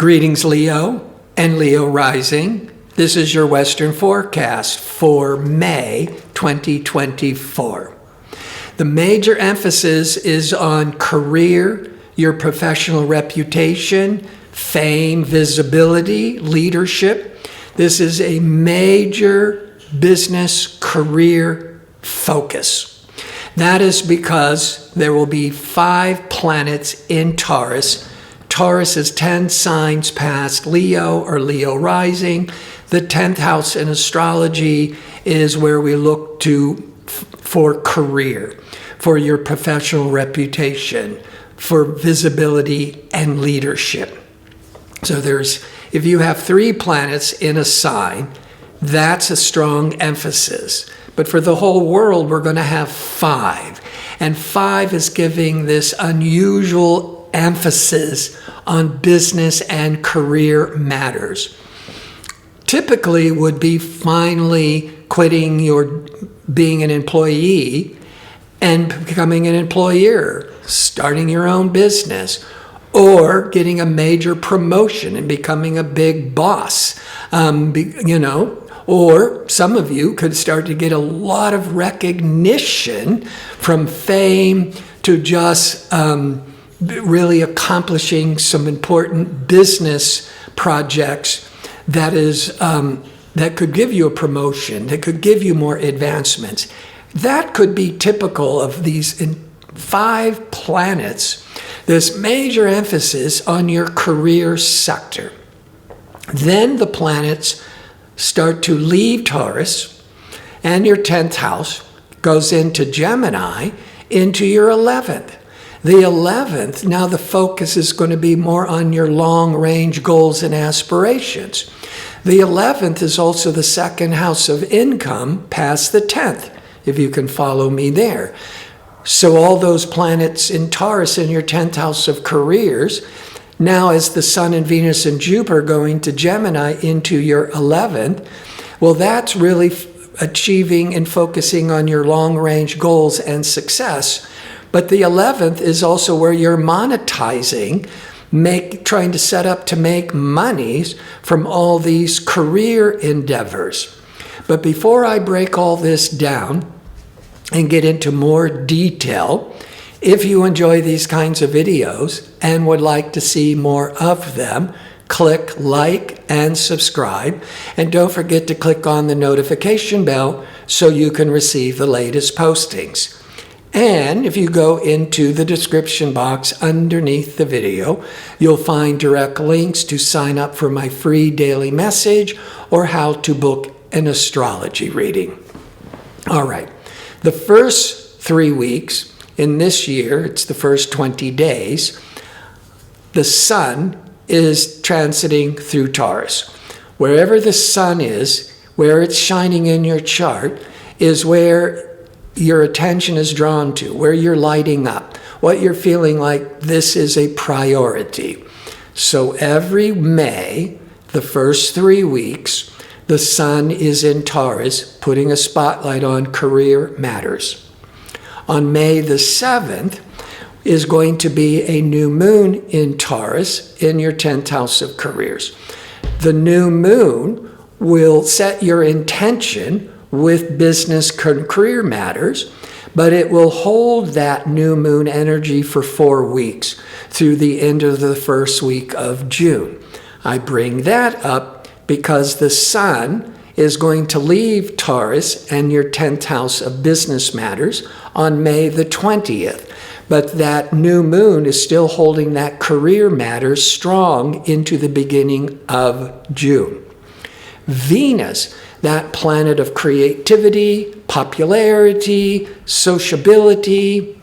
Greetings, Leo and Leo rising. This is your Western forecast for May 2024. The major emphasis is on career, your professional reputation, fame, visibility, leadership. This is a major business career focus. That is because there will be 5 planets in Taurus. Taurus is 10 signs past Leo or Leo rising. The 10th house in astrology is where we look to for career, for your professional reputation, for visibility and leadership. So if you have 3 planets in a sign, that's a strong emphasis. But for the whole world, we're going to have 5. And 5 is giving this unusual emphasis on business and career matters. Typically would be finally quitting your being an employee and becoming an employer, starting your own business, or getting a major promotion and becoming a big boss. Or some of you could start to get a lot of recognition from fame to just really accomplishing some important business projects that could give you a promotion, that could give you more advancements. That could be typical of these 5 planets. This major emphasis on your career sector. Then the planets start to leave Taurus, and your 10th house goes into Gemini, into your 11th. The 11th, now the focus is going to be more on your long-range goals and aspirations. The 11th is also the 2nd house of income past the 10th, if you can follow me there. So all those planets in Taurus in your 10th house of careers, now as the Sun and Venus and Jupiter going to Gemini into your 11th, well, that's really achieving and focusing on your long-range goals and success. But the 11th is also where you're monetizing, trying to set up to make monies from all these career endeavors. But before I break all this down and get into more detail, if you enjoy these kinds of videos and would like to see more of them, click like and subscribe. And don't forget to click on the notification bell so you can receive the latest postings. And if you go into the description box underneath the video, you'll find direct links to sign up for my free daily message or how to book an astrology reading. All right, the first 3 weeks in this year, it's the first 20 days, the Sun is transiting through Taurus. Wherever the Sun is, where it's shining in your chart, is where your attention is drawn to, where you're lighting up, what you're feeling like this is a priority. So every May, the first 3 weeks, the Sun is in Taurus, putting a spotlight on career matters. On May the 7th is going to be a new moon in Taurus in your 10th house of careers. The new moon will set your intention with business career matters, but it will hold that new moon energy for 4 weeks through the end of the first week of June. I bring that up because the Sun is going to leave Taurus and your 10th house of business matters on May the 20th. But that new moon is still holding that career matters strong into the beginning of June. Venus, that planet of creativity, popularity, sociability.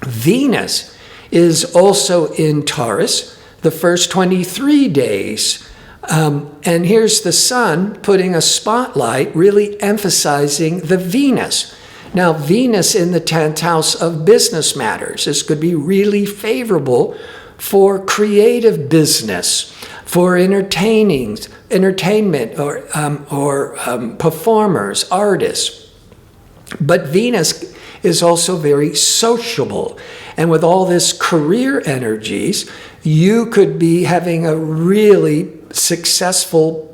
Venus is also in Taurus the first 23 days. And here's the Sun putting a spotlight, really emphasizing the Venus. Now, Venus in the 10th house of business matters. This could be really favorable for creative business, for entertainment or performers, artists. But Venus is also very sociable. And with all this career energies, you could be having a really successful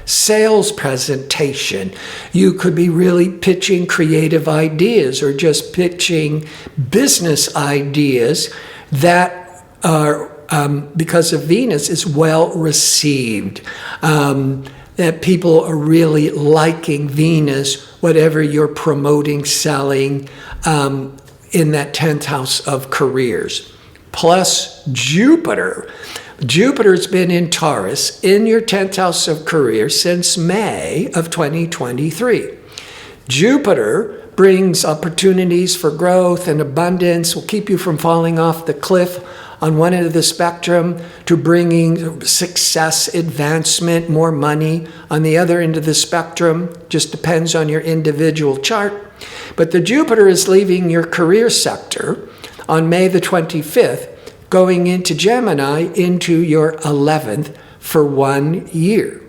sales presentation. You could be really pitching creative ideas or just pitching business ideas that are, because of Venus, is well received. That people are really liking Venus, whatever you're promoting, selling, in that 10th house of careers. Plus Jupiter. Jupiter's been in Taurus in your 10th house of career since May of 2023. Jupiter brings opportunities for growth and abundance, will keep you from falling off the cliff on one end of the spectrum to bringing success, advancement, more money on the other end of the spectrum. Just depends on your individual chart. But the Jupiter is leaving your career sector on May the 25th, going into Gemini into your 11th for 1 year.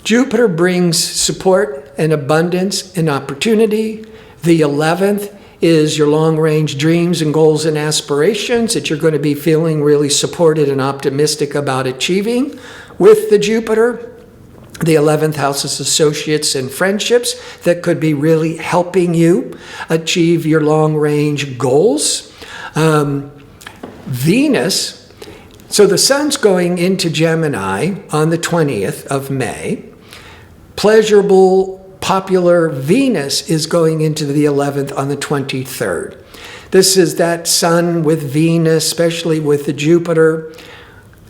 Jupiter brings support and abundance and opportunity. The 11th is your long-range dreams and goals and aspirations that you're going to be feeling really supported and optimistic about achieving with the Jupiter. The 11th house is associates and friendships that could be really helping you achieve your long-range goals. Venus, so the sun's going into Gemini on the 20th of May. Pleasurable, popular Venus is going into the 11th on the 23rd. This is that sun with Venus, especially with the Jupiter.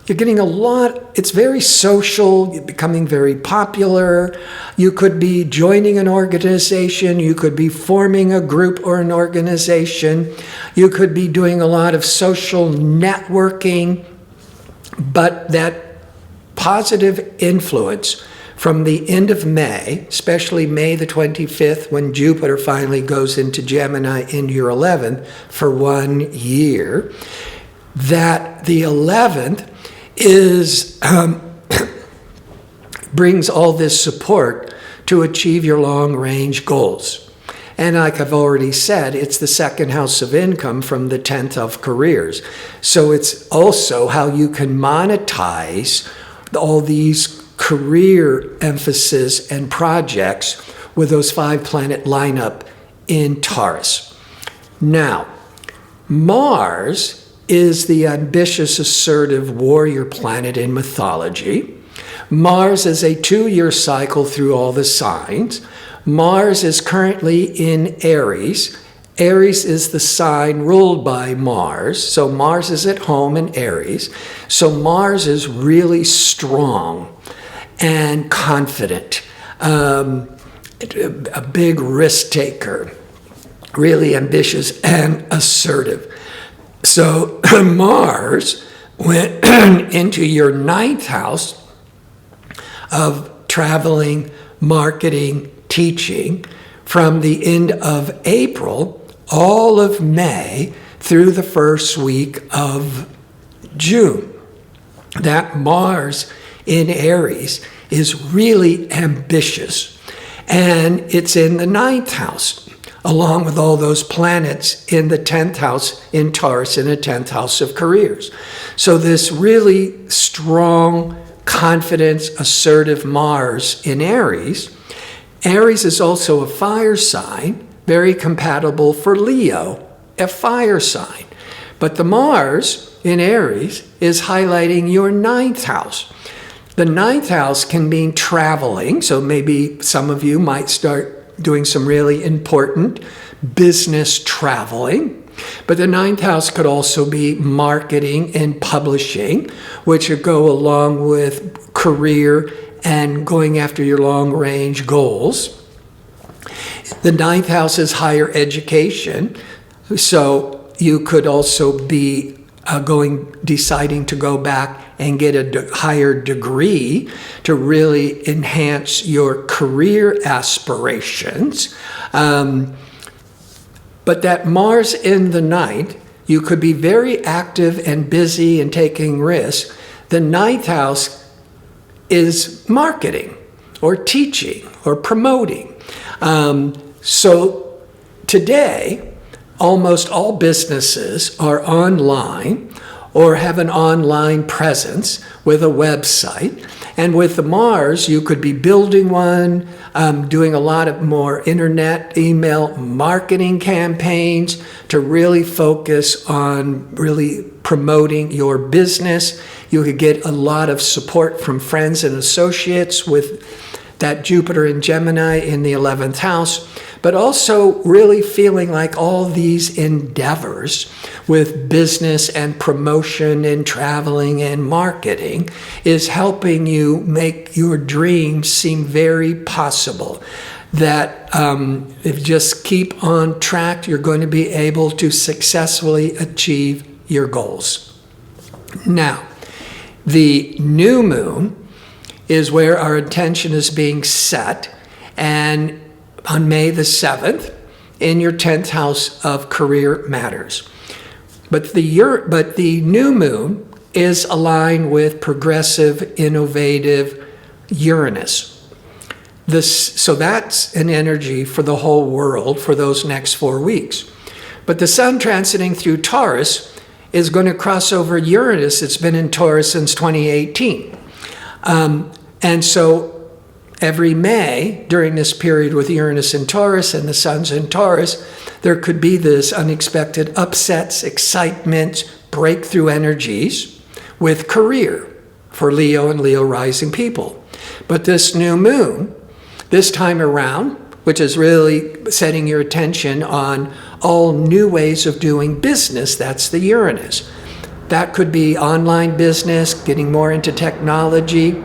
You're getting a lot, it's very social, you're becoming very popular. You could be joining an organization, you could be forming a group or an organization, you could be doing a lot of social networking, but that positive influence from the end of May, especially May the 25th, when Jupiter finally goes into Gemini into your 11th for 1 year, that the 11th is brings all this support to achieve your long-range goals. And like I've already said, it's the second house of income from the 10th of careers. So it's also how you can monetize all these career emphasis and projects with those 5-planet lineup in Taurus. Now, Mars is the ambitious, assertive warrior planet in mythology. Mars is a 2-year cycle through all the signs. Mars is currently in Aries. Aries is the sign ruled by Mars. So Mars is at home in Aries. So Mars is really strong and confident, a big risk taker, really ambitious and assertive. So Mars went into your 9th house of traveling, marketing, teaching from the end of April, all of May, through the first week of June. That Mars in Aries is really ambitious, and it's in the 9th house, along with all those planets in the 10th house in Taurus in the 10th house of careers. So this really strong, confident, assertive Mars in Aries. Aries is also a fire sign, very compatible for Leo, a fire sign. But the Mars in Aries is highlighting your 9th house. The 9th house can mean traveling, so maybe some of you might start doing some really important business traveling. But the 9th house could also be marketing and publishing, which would go along with career and going after your long-range goals. The 9th house is higher education, so you could also be deciding to go back and get a higher degree to really enhance your career aspirations. But that Mars in the 9th, you could be very active and busy and taking risks. The 9th house is marketing or teaching or promoting. So today, almost all businesses are online or have an online presence with a website. And with the Mars, you could be building one, doing a lot of more internet, email marketing campaigns to really focus on really promoting your business. You could get a lot of support from friends and associates with that Jupiter and Gemini in the 11th house, but also really feeling like all these endeavors with business and promotion and traveling and marketing is helping you make your dreams seem very possible. That if you just keep on track, you're going to be able to successfully achieve your goals. Now, the new moon is where our attention is being set, and on May the 7th, in your 10th house of career matters. But the new moon is aligned with progressive, innovative Uranus. So that's an energy for the whole world for those next 4 weeks. But the sun transiting through Taurus is going to cross over Uranus. It's been in Taurus since 2018. And so every May, during this period with Uranus in Taurus and the sun's in Taurus, there could be this unexpected upsets, excitement, breakthrough energies with career for Leo and Leo rising people. But this new moon, this time around, which is really setting your attention on all new ways of doing business, that's the Uranus. That could be online business, getting more into technology.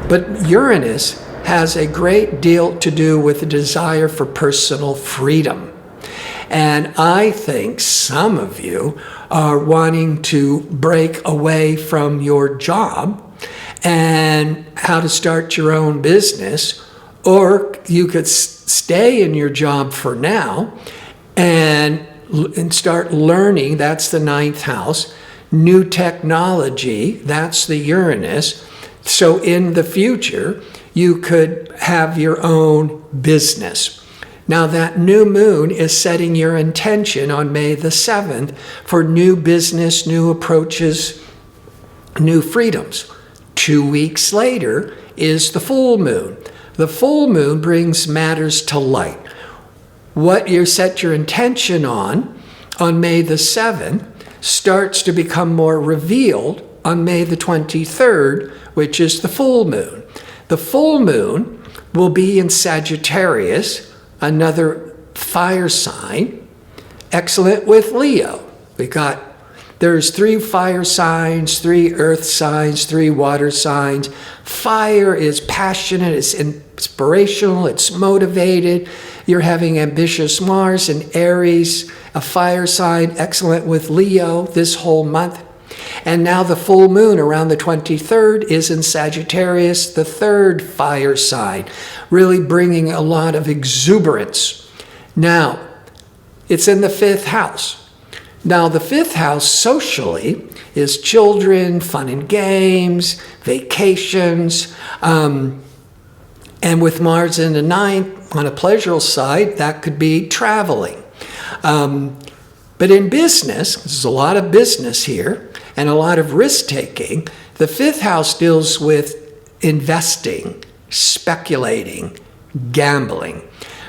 But Uranus has a great deal to do with the desire for personal freedom. And I think some of you are wanting to break away from your job and how to start your own business, or you could stay in your job for now and start learning, that's the 9th house, new technology, that's the Uranus. So in the future, you could have your own business. Now that new moon is setting your intention on May the 7th for new business, new approaches, new freedoms. 2 weeks later is the full moon. The full moon brings matters to light. What you set your intention on May the 7th starts to become more revealed on May the 23rd, which is the full moon. The full moon will be in Sagittarius, another fire sign, excellent with Leo. There's 3 fire signs, 3 earth signs, 3 water signs. Fire is passionate, it's inspirational, it's motivated. You're having ambitious Mars and Aries, a fire sign, excellent with Leo this whole month. And now the full moon around the 23rd is in Sagittarius, the 3rd fire sign, really bringing a lot of exuberance. Now, it's in the 5th house. Now, the 5th house socially is children, fun and games, vacations, and with Mars in the 9th, on a pleasurable side, that could be traveling. But in business, there's a lot of business here and a lot of risk-taking. The 5th house deals with investing, speculating, gambling.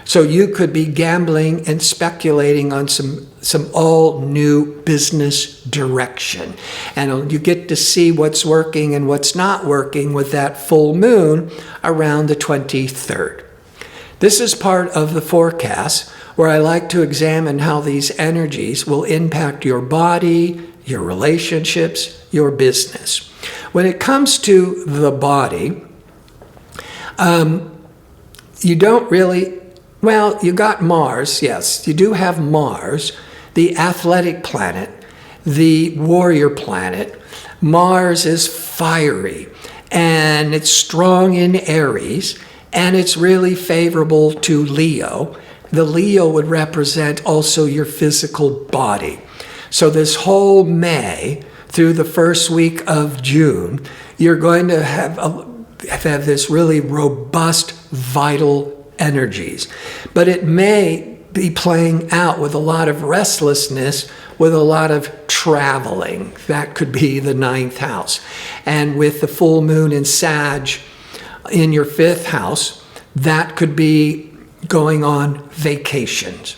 So you could be gambling and speculating on some all-new business direction. And you get to see what's working and what's not working with that full moon around the 23rd. This is part of the forecast where I like to examine how these energies will impact your body, your relationships, your business. When it comes to the body, you don't really, well, you got Mars, yes, you do have Mars, the athletic planet, the warrior planet. Mars is fiery, and it's strong in Aries, and it's really favorable to Leo. The Leo would represent also your physical body. So this whole May through the first week of June, you're going to have this really robust, vital energies. But it may be playing out with a lot of restlessness, with a lot of traveling. That could be the 9th house. And with the full moon in Sag in your 5th house, that could be going on vacations.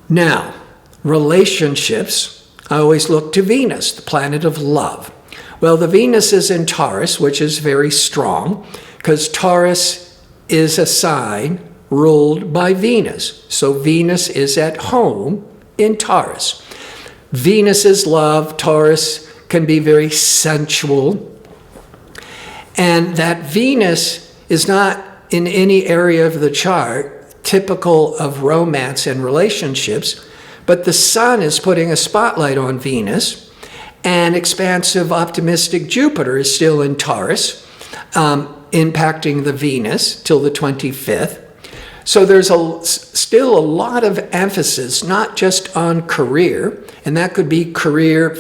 Now, relationships, I always look to Venus, the planet of love. Well, the Venus is in Taurus, which is very strong, because Taurus is a sign ruled by Venus. So Venus is at home in Taurus. Venus is love. Taurus can be very sensual. And that Venus is not in any area of the chart typical of romance and relationships, but the sun is putting a spotlight on Venus, and expansive, optimistic Jupiter is still in Taurus, impacting the Venus till the 25th. So there's still a lot of emphasis, not just on career, and that could be career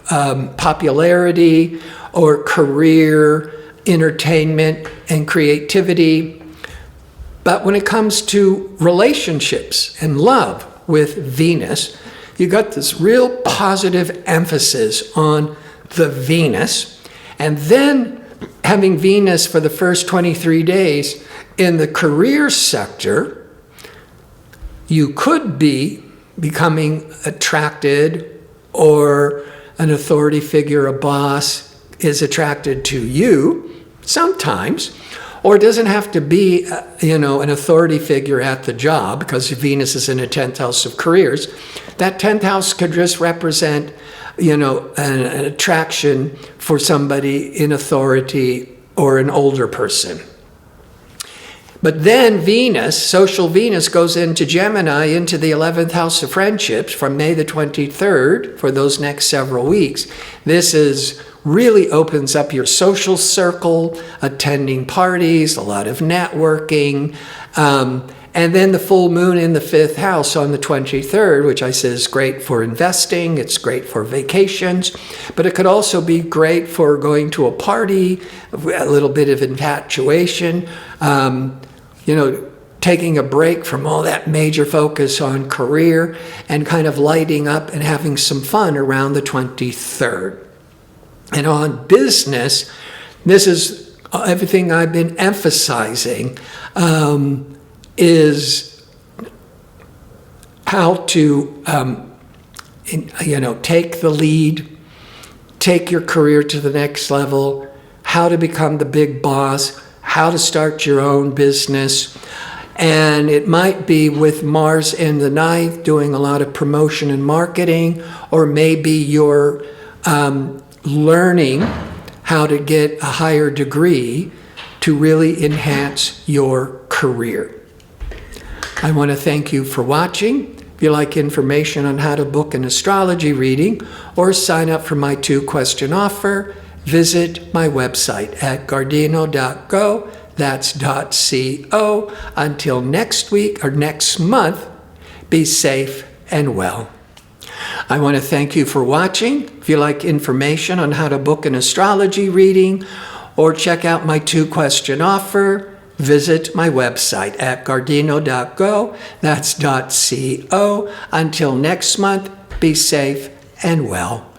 popularity or career entertainment and creativity. But when it comes to relationships and love with Venus, you got this real positive emphasis on the Venus. And then having Venus for the first 23 days in the career sector, you could be becoming attracted, or an authority figure, a boss, is attracted to you sometimes. Or it doesn't have to be, an authority figure at the job, because Venus is in a 10th house of careers. That 10th house could just represent, an attraction for somebody in authority or an older person. But then Venus, social Venus, goes into Gemini, into the 11th house of friendships from May the 23rd for those next several weeks. This really opens up your social circle, attending parties, a lot of networking. And then the full moon in the 5th house on the 23rd, which I said is great for investing. It's great for vacations, but it could also be great for going to a party, a little bit of infatuation, taking a break from all that major focus on career and kind of lighting up and having some fun around the 23rd. And on business, this is everything I've been emphasizing, is how to, take the lead, take your career to the next level, how to become the big boss, how to start your own business. And it might be with Mars in the 9th, doing a lot of promotion and marketing, or maybe you're learning how to get a higher degree to really enhance your career. I want to thank you for watching. If you like information on how to book an astrology reading or sign up for my 2-question offer, visit my website at gardino.go. That's .co. Until next week or next month, be safe and well. I want to thank you for watching. If you like information on how to book an astrology reading or check out my 2-question offer, visit my website at gardino.go. That's .co. Until next month, be safe and well.